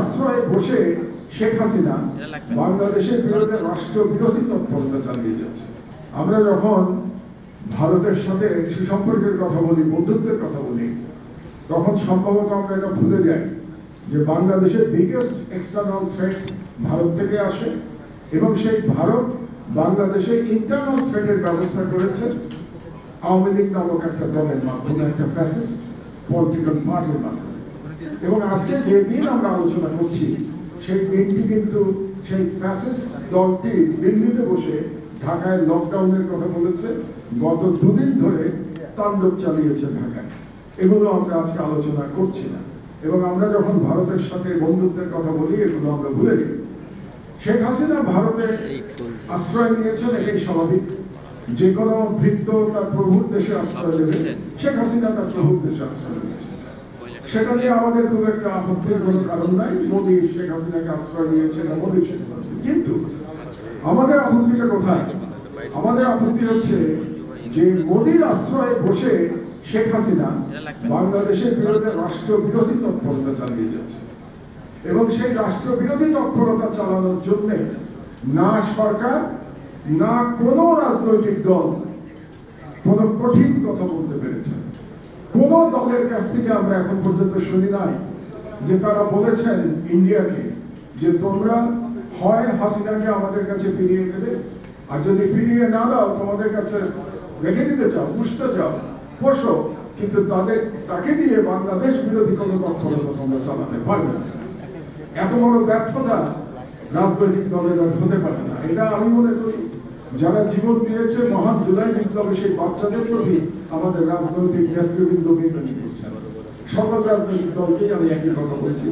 আশ্রয়ে বসে শেখ হাসিনা বাংলাদেশের বিরুদ্ধে রাষ্ট্র বিরোধী তৎপরতা চালিয়ে যাচ্ছে। আমরা যখন ভারতের সাথে সুসম্পর্কের কথা বলি, বন্ধুত্বের কথা বলি, তখন সম্ভবত আমরা এটা ভুলে যাই যে বাংলাদেশের বিগেস্ট এক্সটার্নাল থ্রেট ভারত থেকে আসে এবং সেই ভারত বাংলাদেশে ইন্টারনাল থ্রেটের ব্যবস্থা করেছে আওয়ামী লীগ নামক একটা দলের মাধ্যমে, একটা ফ্যাসিস্ট পলিটিক্যাল পার্টির মাধ্যমে। এবং আজকে যে দিন আমরা আলোচনা করছি সেই দিনটি কিন্তু সেই ফ্যাসিস্ট দলটি দিল্লিতে বসে ঢাকায় লকডাউনের কথা বলেছে, গত দুদিন ধরে তাণ্ডব চালিয়েছে ঢাকায়। এগুলো আমরা আজকে আলোচনা করছি না। এবং আমরা যখন ভারতের সাথে বন্ধুত্বের কথা বলি, এগুলো আমরা ভুলে যাই। শেখ হাসিনা ভারতে আশ্রয় নিয়েছেন, এটাই স্বাভাবিক। যে কোনো ভৃত্য তার প্রভুর দেশে আশ্রয় দেবে, শেখ হাসিনা তার প্রভুর দেশে আশ্রয় নিয়েছে। সেটা নিয়ে আমাদের খুব একটা আপত্তির কোনো কারণ নাই। মোদী শেখ হাসিনাকে আশ্রয় দিয়েছে না, মোদী কিন্তু আমাদের আপত্তিটা কোথায়? আমাদের আপত্তি হচ্ছে যে মোদীর আশ্রয়ে বসে শেখ হাসিনা বাংলাদেশের বিরুদ্ধে রাষ্ট্র বিরোধী তৎপরতা চালিয়ে যাচ্ছে এবং সেই রাষ্ট্র বিরোধী তৎপরতা চালানোর জন্য না সরকার না কোনো রাজনৈতিক দল কোনো কঠিন কথা বলতে পেরেছে। কোন দলের কাছ থেকে আমরা এখন পর্যন্ত শুনি নাই যে তারা বলেছেন ইন্ডিয়াকে যে তোমরা হয় হাসিনাকে আমাদের কাছে ফিরিয়ে দেবে, আর যদি ফিরিয়ে না দাও তোমাদের কাছে রেখে দিতে চাও, পুষতে চাও, পোষো, কিন্তু তাকে দিয়ে বাংলাদেশ বিরোধী কোনো তৎপরতা তোমরা চালাতে পারবে না। এত বড় ব্যর্থতা রাজনৈতিক দলের হতে পারে না। এটা আমি মনে করি যারা জীবন দিয়েছে মহান জুলাই বিপ্লবে সেই বাচ্চাদের প্রতি আমাদের রাজনৈতিক নেতৃবৃন্দ বেদনী করছে। সকল রাজনৈতিক দলকেই আমি একই কথা বলছি,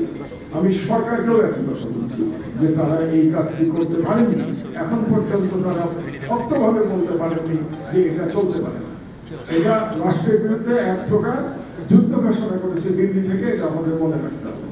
আমি সরকারকেও একই কথা বলছি যে তারা এই কাজটি করতে পারেনি। এখন পর্যন্ত তারা শক্তভাবে বলতে পারেননি যে এটা চলতে পারে না। এটা রাষ্ট্রের বিরুদ্ধে এক প্রকার যুদ্ধ ঘোষণা করেছে দিল্লি থেকে, এটা আমাদের মনে রাখতে হবে।